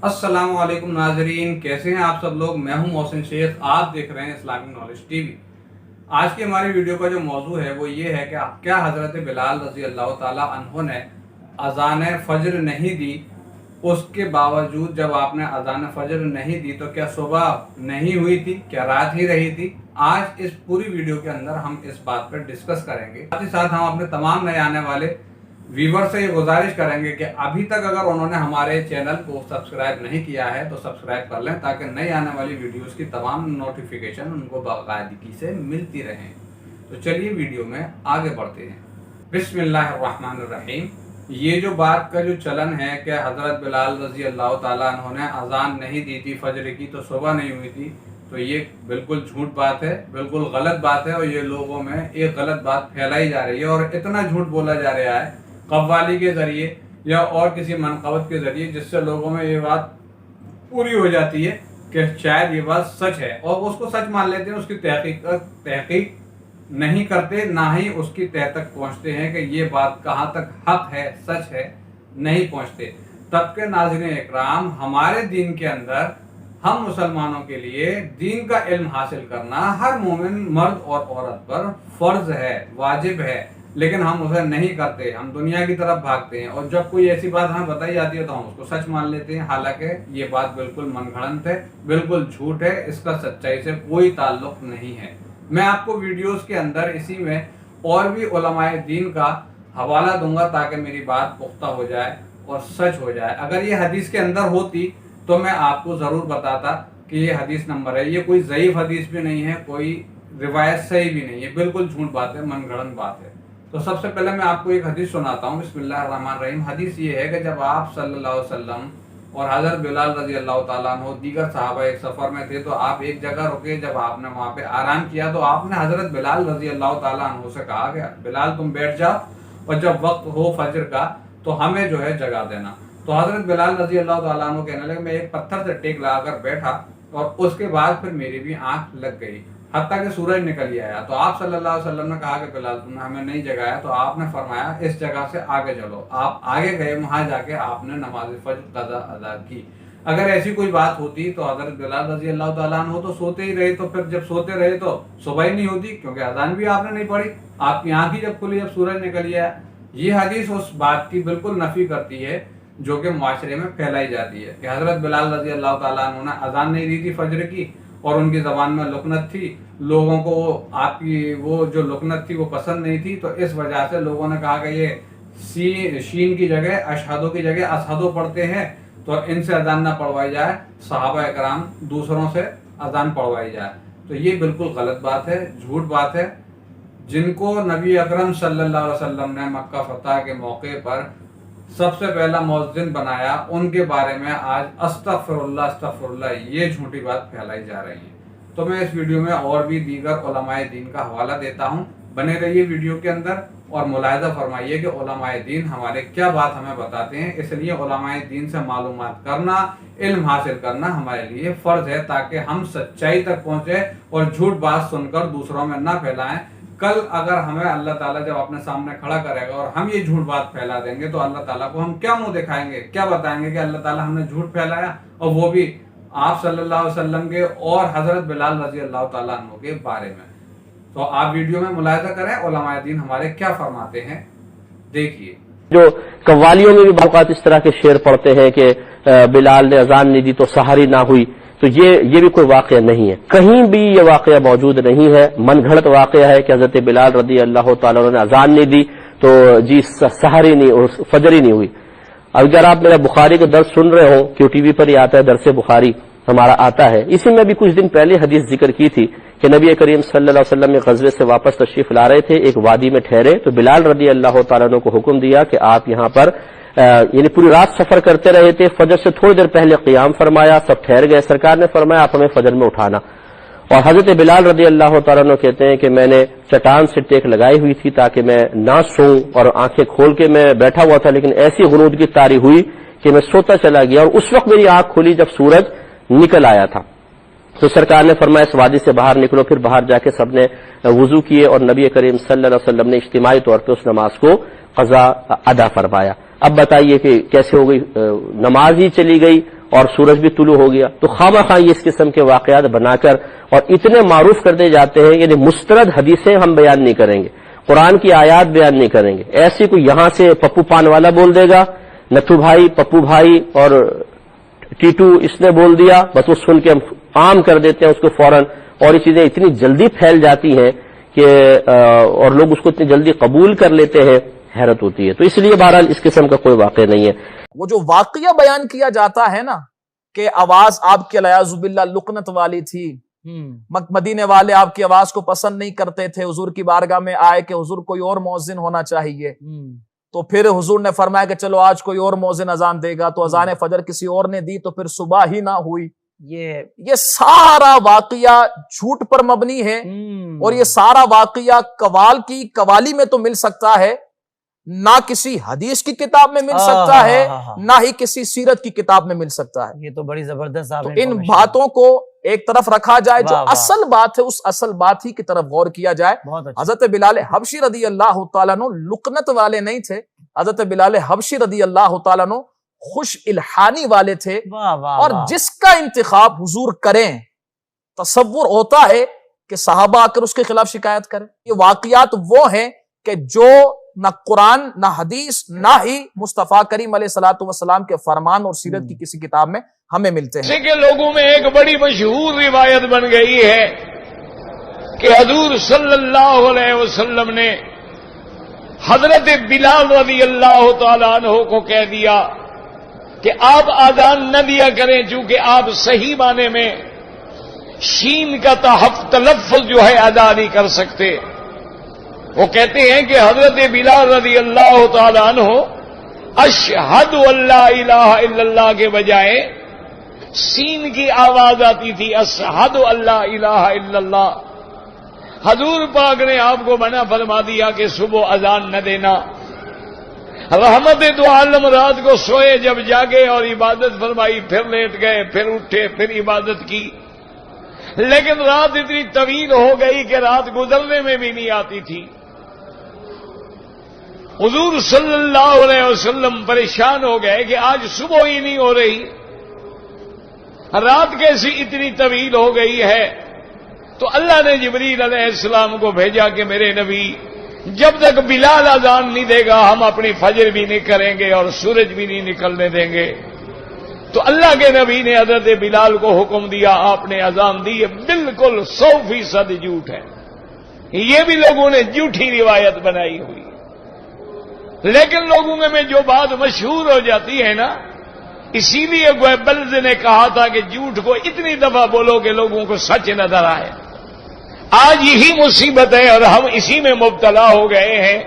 अस्सलाम वालेकुम नाजरीन, कैसे हैं आप सब लोग। मैं हूं मोहसिन शेख, आप देख रहे हैं इस्लामिक नॉलेज टीवी। आज की हमारी वीडियो का जो मौजू है वो ये है कि क्या हज़रत बिलाल रज़ी अल्लाह ताला अन्हो ने अज़ान फजर नहीं दी, उसके बावजूद जब आपने अज़ान फजर नहीं दी तो क्या सुबह नहीं हुई थी, क्या रात ही रही थी। आज इस पूरी वीडियो के अंदर हम इस बात पर डिस्कस करेंगे। साथ ही साथ हम अपने तमाम नए आने वाले व्यूवर से ये गुजारिश करेंगे कि अभी तक अगर उन्होंने हमारे चैनल को सब्सक्राइब नहीं किया है तो सब्सक्राइब कर लें, ताकि नई आने वाली वीडियोस की तमाम नोटिफिकेशन उनको बाकायदगी से मिलती रहें। तो चलिए वीडियो में आगे बढ़ते हैं। बिस्मिल्लाहिर्रहमानिर्रहीम। ये जो बात का जो चलन है कि हज़रत बिलाल रज़ी अल्लाह ताला अन्हु ने अजान नहीं दी थी फजर की तो सुबह नहीं हुई थी, तो ये बिल्कुल झूठ बात है, बिल्कुल गलत बात है। और ये लोगों में एक गलत बात फैलाई जा रही है और इतना झूठ बोला जा रहा है कव्वाली के जरिए या और किसी मनक़बत के जरिए, जिससे लोगों में ये बात पूरी हो जाती है कि शायद ये बात सच है और उसको सच मान लेते हैं। उसकी तहकीक नहीं करते, ना ही उसकी तह तक पहुंचते हैं कि ये बात कहाँ तक हक है, सच है, नहीं पहुंचते। तब के नाज़रीन इकराम, हमारे दीन के अंदर हम मुसलमानों के लिए दीन का इल्म हासिल करना हर मोमिन मर्द और औरत पर फर्ज है, वाजिब है, लेकिन हम उसे नहीं करते। हम दुनिया की तरफ भागते हैं और जब कोई ऐसी बात हमें बताई जाती है तो हम उसको सच मान लेते हैं, हालांकि ये बात बिल्कुल मनगढ़ंत है, बिल्कुल झूठ है, इसका सच्चाई से कोई ताल्लुक नहीं है। मैं आपको वीडियोस के अंदर इसी में और भी उलमाए दीन का हवाला दूंगा ताकि मेरी बात पुख्ता हो जाए और सच हो जाए। अगर ये हदीस के अंदर होती तो मैं आपको ज़रूर बताता कि ये हदीस नंबर है। ये कोई ज़ईफ हदीस भी नहीं है, कोई रिवायत सही भी नहीं है, बिल्कुल झूठ बात है, मनगढ़ंत बात है। तो सबसे पहले मैं आपको एक हदीस सुनाता हूँ। बिस्मिल्लाहिर्रहमानिर्रहीम। हदीस ये है कि जब आप सल्लल्लाहु अलैहि वसल्लम और हज़रत बिलाल रज़ी अल्लाह ताला अन्हु दीगर सहाबा एक सफ़र में थे तो आप एक जगह रुके। जब आपने वहाँ पे आराम किया तो आपने हज़रत बिलाल रज़ी अल्लाह ताला अन्हु से कहा कि बिलाल तुम बैठ जाओ और जब वक्त हो फजर का तो हमें जो है जगा देना। तो हज़रत बिलाल रज़ी अल्लाह ताला अन्हु कहने लगे मैं एक पत्थर से टेक लगाकर बैठा और उसके बाद फिर मेरी भी आँख लग गई, हत्ता कि सूरज निकल ही आया। तो आप सल्लल्लाहु अलैहि वसल्लम ने कहा कि बिलाल तुमने हमें नहीं जगाया, तो आपने फरमाया इस जगह से आगे चलो। आप आगे गए, वहां जाके आपने नमाज फजर कज़ा अदा की। अगर ऐसी कोई बात होती तो हज़रत बिलाल रज़ी अल्लाह ताला अन्हु तो सोते ही रहे, तो फिर जब सोते रहे तो सुबह ही नहीं होती, क्योंकि अजान भी आपने नहीं पढ़ी, आपकी आंख ही जब खुली जब सूरज निकल आया। ये हदीस उस बात की बिल्कुल नफी करती है जो कि माशरे में फैलाई जाती है कि हज़रत बिलाल रज़ी अल्लाह ताला अन्हु ने अजान नहीं दी थी फजर की और उनकी ज़बान में लुकनत थी, लोगों को आपकी वो जो लुकनत थी वो पसंद नहीं थी, तो इस वजह से लोगों ने कहा कि ये शीन की जगह अशहदो की जगह असहदो पढ़ते हैं, तो इनसे अजान ना पढ़वाई जाए, सहाबा इकराम दूसरों से अजान पढ़वाई जाए। तो ये बिल्कुल गलत बात है, झूठ बात है। जिनको नबी अकरम सल्लल्लाहु अलैहि वसल्लम ने मक्का फतह के मौके पर सबसे पहला मुअज्जिन बनाया, उनके बारे में आज अस्तगफिरुल्लाह अस्तगफिरुल्लाह ये झूठी बात फैलाई जा रही है। तो मैं इस वीडियो में और भी दीगर उलमाए दीन का हवाला देता हूँ, बने रहिए वीडियो के अंदर और मुलाहिज़ा फरमाइए कि उलमाए दीन हमारे क्या बात हमें बताते हैं। इसलिए उलमाए दीन से मालूमात करना, इल्म हासिल करना हमारे लिए फ़र्ज है, ताकि हम सच्चाई तक पहुँचे और झूठ बात सुनकर दूसरों में ना फैलाएं। कल अगर हमें अल्लाह ताला जब अपने सामने खड़ा करेगा और हम ये झूठ बात फैला देंगे तो अल्लाह ताला को हम क्या मुंह दिखाएंगे, क्या बताएंगे कि अल्लाह ताला हमने झूठ फैलाया, और वो भी आप सल्लल्लाहु अलैहि वसल्लम के और हज़रत बिलाल रज़ी अल्लाह ताला अन्हु के बारे में। तो आप वीडियो में मुलाहिज़ा करें उलमाए दीन हमारे क्या फरमाते हैं, देखिए। जो कव्वालियों में भी बाक़ात इस तरह के शेर पढ़ते हैं कि बिलाल ने अजान नहीं दी तो सहारी ना हुई, तो ये भी कोई वाक़या नहीं है, कहीं भी ये वाक़या मौजूद नहीं है। मनगढ़ंत वाक़या है कि हज़रत बिलाल रज़ी अल्लाह ताला अन्हु ने अजान नहीं दी तो जी सहारी नहीं और फजर ही नहीं हुई। अगर आप मेरा बुखारी का दर्स सुन रहे हो, क्यों टीवी पर ही आता है, दर्स बुखारी हमारा आता है, इसी में भी कुछ दिन पहले हदीस जिक्र की थी कि नबी करीम सल्लल्लाहु अलैहि वसल्लम गज़वे से वापस तशरीफ ला रहे थे, एक वादी में ठहरे तो बिलाल रज़ी अल्लाह ताला अन्हु को हुक्म दिया कि आप यहाँ पर यानी पूरी रात सफर करते रहे थे, फजर से थोड़ी देर पहले क़ियाम फरमाया, सब ठहर गए, सरकार ने फरमाया आप हमें फजर में उठाना। और हजरत बिलाल रज़ी अल्लाह ताला अन्हु कहते हैं कि मैंने चट्टान से टेक लगाई हुई थी ताकि मैं ना सोऊं और आंखें खोल के मैं बैठा हुआ था, लेकिन ऐसी गुनूद की तारी हुई कि मैं सोता चला गया और उस वक्त मेरी आंख खुली जब सूरज निकल आया था। तो सरकार ने फरमाया इस वादी से बाहर निकलो। फिर बाहर जाके सबने वुजू किए और नबी करीम सल्लल्लाहु अलैहि वसल्लम ने इज्तिमाई तौर पर उस नमाज को कज़ा अदा फरमाया। अब बताइए कि कैसे हो गई, नमाज ही चली गई اور سورج بھی طلوع ہو گیا. تو خواہ یہ اس قسم کے واقعات بنا کر اور اتنے معروف کر دے جاتے ہیں، یعنی مستند حدیثیں ہم بیان نہیں کریں گے، قرآن کی آیات بیان نہیں کریں گے. ایسی کوئی یہاں سے پپو پان والا بول دے گا، نتھو بھائی، پپو بھائی اور ٹیٹو اس نے بول دیا، بس وہ سن کے ہم عام کر دیتے ہیں اس کو فوراً، اور یہ چیزیں اتنی جلدی پھیل جاتی ہیں کہ اور لوگ اس کو اتنی جلدی قبول کر لیتے ہیں، حیرت ہوتی ہے. تو اس لیے بہرحال اس قسم کا کوئی واقعہ نہیں ہے. وہ جو واقعہ بیان کیا جاتا ہے نا کہ آواز آپ کی علیاذ باللہ لقنت والی تھی، مدینے والے آپ کی آواز کو پسند نہیں کرتے تھے، حضور کی بارگاہ میں آئے کہ حضور کوئی اور مؤذن ہونا چاہیے، تو پھر حضور نے فرمایا کہ چلو آج کوئی اور مؤذن اذان دے گا، تو اذان فجر کسی اور نے دی تو پھر صبح ہی نہ ہوئی. یہ سارا واقعہ جھوٹ پر مبنی ہے، اور یہ سارا واقعہ قوالی میں تو مل سکتا ہے، نہ کسی حدیث کی کتاب میں مل سکتا ہے، نہ ہی کسی سیرت کی کتاب میں مل سکتا ہے. یہ تو بڑی زبردست تو ان باتوں کو ایک طرف رکھا جائے، جو اصل بات ہے اس اصل بات ہی کی طرف غور کیا جائے. حضرت بلال حبشی رضی اللہ تعالیٰ عنہ لقنت والے نہیں تھے، حضرت بلال حبشی رضی اللہ تعالیٰ عنہ خوش الحانی والے تھے، اور جس کا انتخاب حضور کریں تصور ہوتا ہے کہ صحابہ آ کر اس کے خلاف شکایت کریں. یہ واقعات وہ ہیں کہ جو نہ قرآن نہ حدیث نہ ہی مصطفیٰ کریم علیہ الصلوۃ والسلام کے فرمان اور سیرت کی کسی کتاب میں ہمیں ملتے ہیں. کے لوگوں میں ایک بڑی مشہور روایت بن گئی ہے کہ حضور صلی اللہ علیہ وسلم نے حضرت بلال رضی اللہ تعالیٰ عنہ کو کہہ دیا کہ آپ آذان نہ دیا کریں، چونکہ آپ صحیح معنی میں شین کا تلفظ جو ہے ادا نہیں کر سکتے. وہ کہتے ہیں کہ حضرت بلال رضی اللہ تعالیٰ عنہ اشہد اللہ الہ الا اللہ کے بجائے سین کی آواز آتی تھی، اشہد اللہ الہ الا اللہ. حضور پاک نے آپ کو منع فرما دیا کہ صبح اذان نہ دینا. رحمت دو عالم رات کو سوئے، جب جاگے اور عبادت فرمائی، پھر لیٹ گئے، پھر اٹھے، پھر عبادت کی، لیکن رات اتنی طویل ہو گئی کہ رات گزرنے میں بھی نہیں آتی تھی. حضور صلی اللہ علیہ وسلم پریشان ہو گئے کہ آج صبح ہی نہیں ہو رہی، رات کیسی اتنی طویل ہو گئی ہے. تو اللہ نے جبریل علیہ السلام کو بھیجا کہ میرے نبی، جب تک بلال اذان نہیں دے گا ہم اپنی فجر بھی نہیں کریں گے اور سورج بھی نہیں نکلنے دیں گے. تو اللہ کے نبی نے حضرت بلال کو حکم دیا، آپ نے اذان دی. بالکل 100% جھوٹ ہے، یہ بھی لوگوں نے جھوٹی روایت بنائی ہوئی. لیکن لوگوں میں جو بات مشہور ہو جاتی ہے نا، اسی لیے گوئبلز نے کہا تھا کہ جھوٹ کو اتنی دفعہ بولو کہ لوگوں کو سچ نظر آئے. آج یہی مصیبت ہے اور ہم اسی میں مبتلا ہو گئے ہیں.